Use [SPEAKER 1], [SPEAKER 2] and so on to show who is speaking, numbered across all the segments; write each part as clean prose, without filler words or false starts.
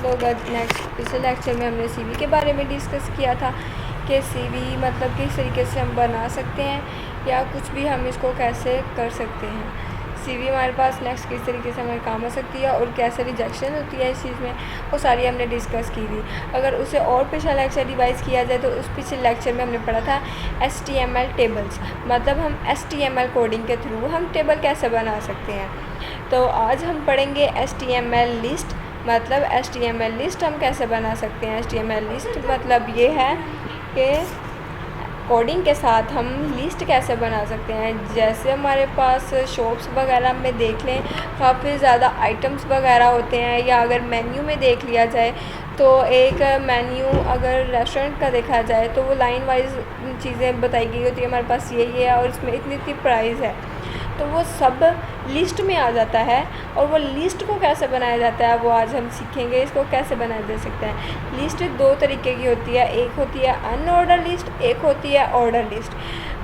[SPEAKER 1] होगा। पिछले लेक्चर में हमने सीवी के बारे में डिस्कस किया था कि सीवी मतलब किस तरीके से हम बना सकते हैं या कुछ भी हम इसको कैसे कर सकते हैं। सीवी हमारे पास नेक्स्ट किस तरीके से हमारे काम हो सकती है और कैसे रिजेक्शन होती है इस चीज़ में, वो सारी हमने डिस्कस की थी। अगर उसे और पिछला लेक्चर रिवाइज़ किया जाए तो उस पिछले लेक्चर में हमने पढ़ा था HTML टेबल्स, मतलब हम HTML कोडिंग के थ्रू हम टेबल कैसे बना सकते हैं। तो आज हम पढ़ेंगे HTML लिस्ट, मतलब HTML लिस्ट हम कैसे बना सकते हैं। HTML लिस्ट मतलब ये है कि कोडिंग के साथ हम लिस्ट कैसे बना सकते हैं। जैसे हमारे पास शॉप्स वगैरह में देख लें काफ़ी ज़्यादा आइटम्स वगैरह होते हैं, या अगर मेन्यू में देख लिया जाए तो एक मेन्यू अगर रेस्टोरेंट का देखा जाए तो वो लाइन वाइज चीज़ें बताई गई होती है, हमारे पास ये है और इसमें इतनी इतनी प्राइस है, तो वो सब लिस्ट में आ जाता है। और वो लिस्ट को कैसे बनाया जाता है वो आज हम सीखेंगे, इसको कैसे बनाया जा सकता है। लिस्ट दो तरीके की होती है, एक होती है अनऑर्डर लिस्ट, एक होती है ऑर्डर लिस्ट।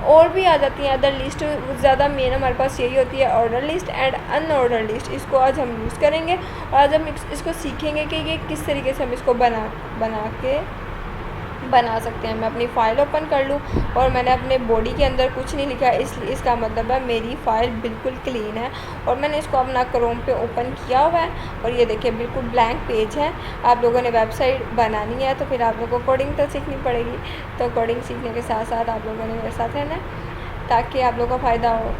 [SPEAKER 1] और भी आ जाती हैं अदर लिस्ट, ज़्यादा मेन हमारे पास यही होती है order list and unordered list. इसको आज हम यूज़ करेंगे और आज हम इसको सीखेंगे कि ये किस तरीके से हम इसको बना सकते हैं। मैं अपनी फ़ाइल ओपन कर लूँ और मैंने अपने बॉडी के अंदर कुछ नहीं लिखा, इसलिए इसका मतलब है मेरी फ़ाइल बिल्कुल क्लीन है और मैंने इसको अपना क्रोम पे ओपन किया हुआ है। और ये देखिए बिल्कुल ब्लैंक पेज है। आप लोगों ने वेबसाइट बनानी है तो फिर आप लोगों को कोडिंग तो सीखनी पड़ेगी, तो कोडिंग सीखने के साथ साथ आप लोगों ने मेरे साथ रहना है ताकि आप लोगों का फ़ायदा हो।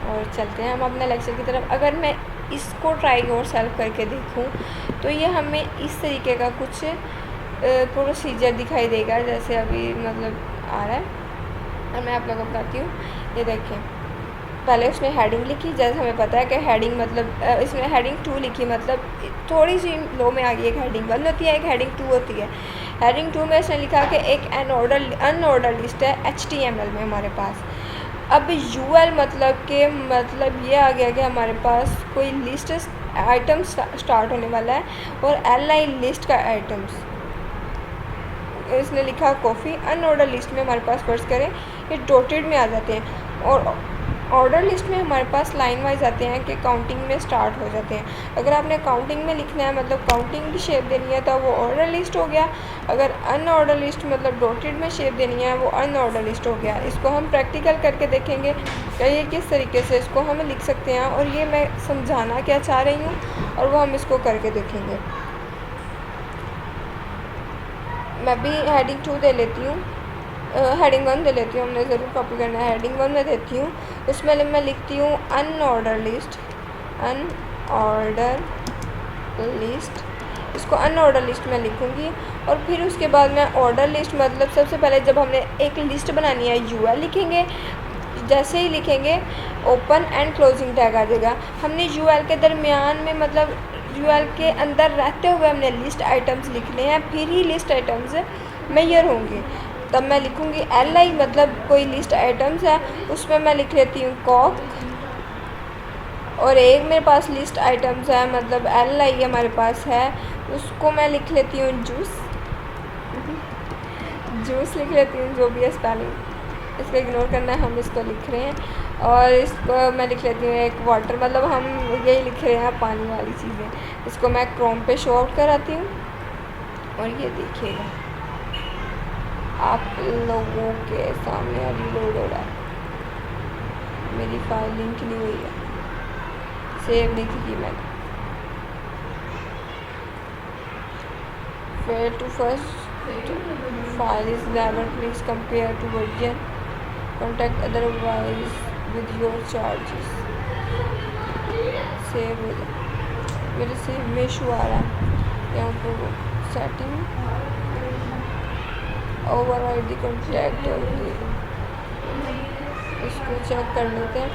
[SPEAKER 1] और चलते हैं हम अपने लेक्चर की तरफ। अगर मैं इसको ट्राई और सॉल्व करके देखूँ तो ये हमें इस तरीके का कुछ प्रोसीजर दिखाई देगा, जैसे अभी मतलब आ रहा है और मैं आप लोगों को बताती हूँ। ये देखें, पहले उसमें हेडिंग लिखी, जैसे हमें पता है कि हेडिंग मतलब इसमें हेडिंग 2 लिखी, मतलब थोड़ी सी लो में आ गई। एक हेडिंग 1 होती है, एक हेडिंग 2 होती है। हेडिंग 2 में इसने लिखा कि एक अनऑर्डर लिस्ट है HTML में हमारे पास। अब UL मतलब ये आ गया कि हमारे पास कोई लिस्ट आइटम्स स्टार्ट होने वाला है और LI लिस्ट का आइटम्स इसने लिखा कॉफ़ी। अनऑर्डर लिस्ट में हमारे पास फर्ज करें ये डॉटेड में आ जाते हैं और ऑर्डर लिस्ट में हमारे पास लाइन वाइज आते हैं कि काउंटिंग में स्टार्ट हो जाते हैं। अगर आपने काउंटिंग में लिखना है मतलब काउंटिंग की शेप देनी है तो वो ऑर्डर लिस्ट हो गया। अगर अनऑर्डर लिस्ट मतलब डॉटेड में शेप देनी है वो अनऑर्डर लिस्ट हो गया। इसको हम प्रैक्टिकल करके देखेंगे कि ये किस तरीके से इसको हम लिख सकते हैं और ये मैं समझाना क्या चाह रही हूँ और वो हम इसको करके देखेंगे। मैं भी हेडिंग 2 दे लेती हूँ, हेडिंग 1 दे लेती हूँ, हमने ज़रूर कॉपी करना है। हेडिंग 1 में देती हूँ, उसमें मैं लिखती हूँ अनऑर्डर लिस्ट। इसको अनऑर्डर लिस्ट में लिखूँगी और फिर उसके बाद मैं ऑर्डर लिस्ट मतलब सबसे पहले जब हमने एक लिस्ट बनानी है UL लिखेंगे। जैसे ही लिखेंगे ओपन एंड क्लोजिंग टैग आ जाएगा। हमने UL के दरमियान में मतलब UL के अंदर रहते हुए हमने लिस्ट आइटम्स लिखने हैं, फिर ही लिस्ट आइटम्स मेजर होंगे। तब मैं लिखूँगी LI मतलब कोई लिस्ट आइटम्स है, उसमें मैं लिख लेती हूँ कॉक। और एक मेरे पास लिस्ट आइटम्स है मतलब LI हमारे पास है, उसको मैं लिख लेती हूँ जूस लिख लेती हूँ, जो भी है स्पेलिंग इसको इग्नोर करना है, हम इसको लिख रहे हैं। और इसको मैं लिख लेती हूँ एक वाटर, मतलब हम यही लिख रहे हैं पानी वाली चीज़ें। इसको मैं क्रोम पे शो आउट कराती हूँ और ये देखिएगा आप लोगों के सामने अभी लोड हो रहा है। मेरी फाइल लिंक नहीं हुई है, सेव नहीं की मैंने। Where to first file is never, please compare to version, contact otherwise with your charges। Save हो जाए, मेरे सेव में इशू आ रहा है। यहाँ पर सेटिंग ओवरराइड द कॉन्टैक्ट, इसको चेक कर लेते हैं।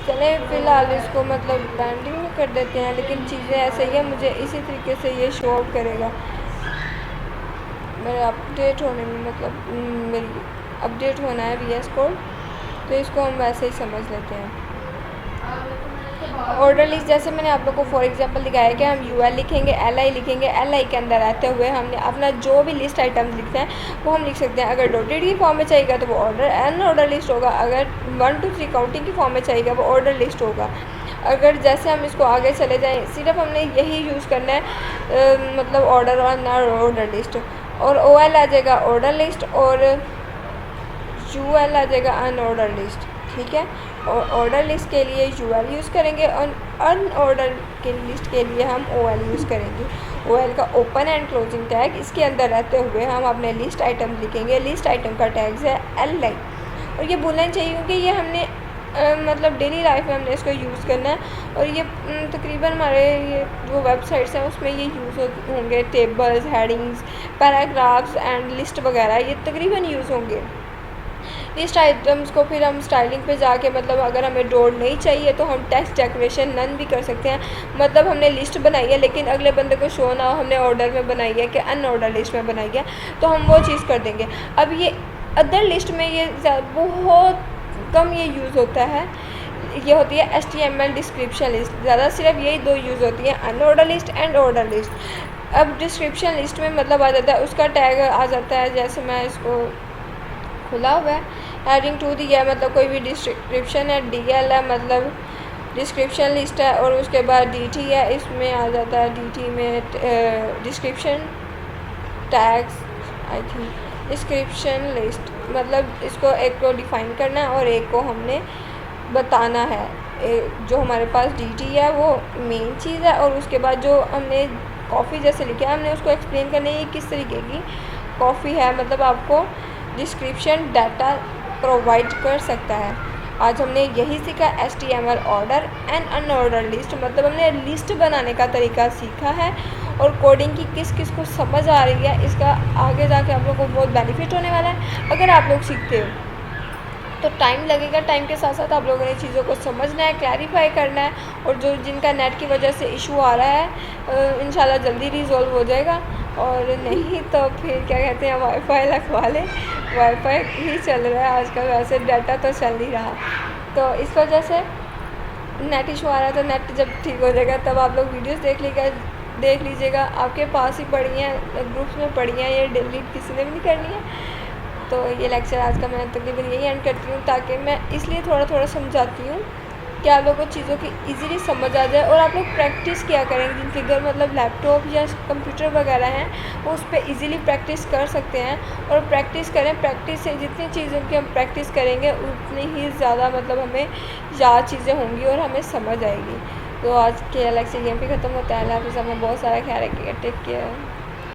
[SPEAKER 1] चले फिलहाल इसको मतलब पेंडिंग में कर देते हैं, लेकिन चीज़ें ऐसे ही है, मुझे इसी तरीके से ये शो आउट करेगा। मेरे अपडेट होने में मतलब मेरी अपडेट होना है VS कोड, तो इसको हम वैसे ही समझ लेते हैं। ऑर्डर लिस्ट जैसे मैंने आप लोग को फॉर एग्जांपल दिखाया कि हम UL लिखेंगे, LI लिखेंगे, LI के अंदर रहते हुए हमने अपना जो भी लिस्ट आइटम्स लिखते हैं वो हम लिख सकते हैं। अगर डॉटेड की फॉर्म में चाहिएगा तो वो अनऑर्डर लिस्ट होगा, अगर 1 2 3 काउंटिंग की फॉर्म में चाहिएगा वो ऑर्डर लिस्ट होगा। अगर जैसे हम इसको आगे चले जाएँ, सिर्फ हमने यही यूज़ करना है, मतलब ऑर्डर ऑर्डर लिस्ट, और OL आ जाएगा ऑर्डर लिस्ट, और UL आ जाएगा अनऑर्डर लिस्ट। ठीक है, और ऑर्डर लिस्ट के लिए UL यूज़ करेंगे और अनऑर्डर के लिस्ट के लिए हम OL यूज़ करेंगे। OL का ओपन एंड क्लोजिंग टैग, इसके अंदर रहते हुए हम अपने लिस्ट आइटम लिखेंगे। लिस्ट आइटम का टैग है LI, और ये बोलना चाहिए क्योंकि ये हमने मतलब डेली लाइफ में हमने इसको यूज़ करना है। और ये तकरीबन हमारे ये जो वेबसाइट्स हैं उसमें ये यूज़ होंगे। Tables, headings, paragraphs and list वगैरह ये तकरीबन यूज़ होंगे। लिस्ट आइटम्स को फिर हम स्टाइलिंग पे जाके, मतलब अगर हमें डॉट नहीं चाहिए तो हम टेक्स्ट डेकोरेशन नन भी कर सकते हैं। मतलब हमने लिस्ट बनाई है लेकिन अगले बंदे को शो ना हो हमने ऑर्डर में बनाई है कि अनऑर्डर लिस्ट में बनाई है, तो हम वो चीज़ कर देंगे। अब ये अदर लिस्ट में ये बहुत कम ये यूज़ होता है। ये होती है HTML डिस्क्रिप्शन लिस्ट, ज़्यादा सिर्फ यही दो यूज़ होती है, unordered list and order list. अब डिस्क्रिप्शन लिस्ट में मतलब आ जाता है, उसका टैग आ जाता है, जैसे मैं इसको खुला हुआ है, हेडिंग टू दी है, मतलब कोई भी डिस्क्रिप्शन है, DL है मतलब डिस्क्रिप्शन लिस्ट है, और उसके बाद DT है, इसमें आ जाता है DT में description tags, I think description list, मतलब इसको एक को डिफ़ाइन करना है और एक को हमने बताना है। जो हमारे पास DT है वो मेन चीज़ है, और उसके बाद जो हमने कॉफ़ी जैसे लिखा है हमने उसको एक्सप्लेन करना है ये किस तरीके की कॉफ़ी है, मतलब आपको डिस्क्रिप्शन डाटा प्रोवाइड कर सकता है। आज हमने यही सीखा, HTML order and unordered list, मतलब हमने लिस्ट बनाने का तरीका सीखा है। और कोडिंग की किस किस को समझ आ रही है, इसका आगे जाके आप लोगों को बहुत बेनिफिट होने वाला है अगर आप लोग सीखते हो। तो टाइम लगेगा, टाइम के साथ साथ आप लोगों ने चीज़ों को समझना है, क्लैरिफाई करना है, और जो जिनका नेट की वजह से इशू आ रहा है इंशाल्लाह जल्दी रिज़ॉल्व हो जाएगा। और नहीं तो फिर क्या कहते हैं, वाईफाई लगवा लें, वाईफाई ही चल रहा है आजकल, वैसे डाटा तो चल नहीं रहा। तो इस वजह से नेट इशू आ रहा है, तो नेट जब ठीक हो जाएगा तब आप लोग वीडियोज़ देख लीजिएगा, आपके पास ही पड़ी हैं, ग्रुप्स में पड़ी हैं, ये डिलीट किसी ने भी नहीं करनी है। तो ये लेक्चर आज का मैं तकरीबन यही एंड करती हूँ, ताकि मैं इसलिए थोड़ा थोड़ा समझाती हूँ कि आप लोगों को चीज़ों की इजीली समझ आ जाए, और आप लोग प्रैक्टिस किया करेंगे। जिनके घर मतलब लैपटॉप या कंप्यूटर वगैरह हैं वो उस पर ईज़िली प्रैक्टिस कर सकते हैं, और प्रैक्टिस करें। प्रैक्टिस से जितनी चीज़ों की हम प्रैक्टिस करेंगे उतनी ही ज़्यादा मतलब हमें याद चीज़ें होंगी और हमें समझ आएगी। तो आज के लेक्चर यहीं पे ख़त्म होता है। अल्लाह हाफ़िज़, हमें बहुत सारा ख्याल रखिएगा, टेक केयर।